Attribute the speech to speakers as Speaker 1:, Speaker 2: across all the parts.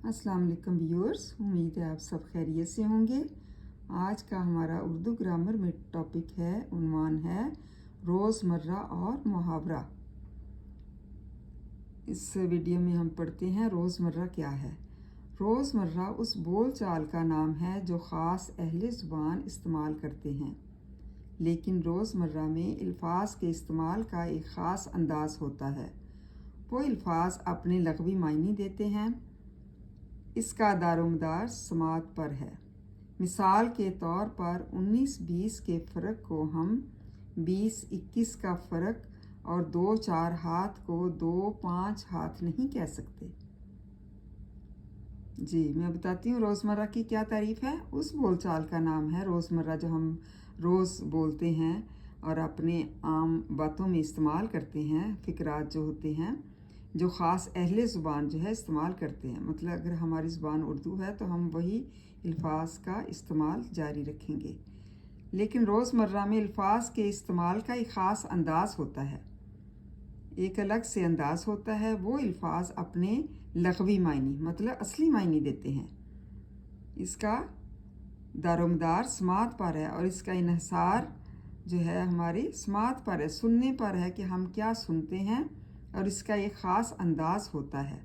Speaker 1: अस्सलाम वालेकुम व्यूअर्स, उम्मीद है आप सब खैरियत से होंगे। आज का हमारा उर्दू ग्रामर में टॉपिक है, उन्वान है रोज़मर्रा और मुहावरा। इस वीडियो में हम पढ़ते हैं रोज़मर्रा क्या है। रोज़मर्रा उस बोल चाल का नाम है जो ख़ास अहले ज़ुबान इस्तेमाल करते हैं, लेकिन रोज़मर्रा में अल्फाज के इस्तेमाल का एक ख़ास अंदाज़ होता है। वो अल्फाज अपने लग़वी मायने देते हैं। इसका दारोमदार समात पर है। मिसाल के तौर पर 19-20 के फ़र्क को हम 20-21 का फ़र्क और 2-4 हाथ को 2-5 हाथ नहीं कह सकते। जी मैं बताती हूँ रोज़मर्रा की क्या तारीफ़ है। उस बोलचाल का नाम है रोज़मर्रा जो हम रोज़ बोलते हैं और अपने आम बातों में इस्तेमाल करते हैं। फ़िक्रात जो होते हैं जो ख़ास अहले ज़ुबान जो है इस्तेमाल करते हैं। मतलब अगर हमारी ज़ुबान उर्दू है तो हम वही अल्फाज का इस्तेमाल जारी रखेंगे, लेकिन रोज़मर्रा में अल्फाज के इस्तेमाल का एक ख़ास अंदाज़ होता है, एक अलग से अंदाज़ होता है। वो अल्फाज अपने लग़वी मायने मतलब असली मायने देते हैं। इसका दारोमदार समात पर है और इसका इन्हिसार जो है हमारी समात पर है, सुनने पर है कि हम क्या सुनते हैं, और इसका एक ख़ास अंदाज़ होता है।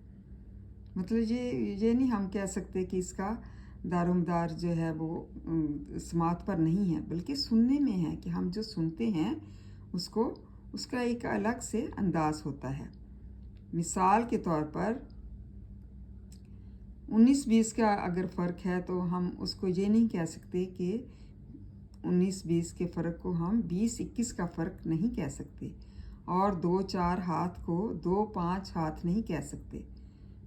Speaker 1: मतलब ये नहीं हम कह सकते कि इसका दारोमदार जो है वो समात पर नहीं है, बल्कि सुनने में है कि हम जो सुनते हैं उसका एक अलग से अंदाज़ होता है। मिसाल के तौर पर 19-20 का अगर फ़र्क है तो हम उसको ये नहीं कह सकते कि 19-20 के फ़र्क को हम 20-21 का फ़र्क नहीं कह सकते, और 2-4 हाथ को 2-5 हाथ नहीं कह सकते,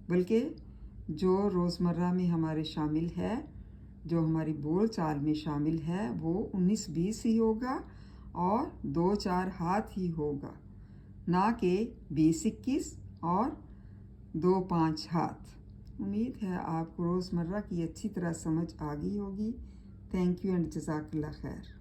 Speaker 1: बल्कि जो रोज़मर्रा में हमारे शामिल है, जो हमारी बोल चाल में शामिल है, वो 19-20 ही होगा और 2-4 हाथ ही होगा, ना कि 20-21 और 2-5 हाथ। उम्मीद है आपको रोज़मर्रा की अच्छी तरह समझ आ गई होगी। थैंक यू एंड जज़ाकल्लाह खैर।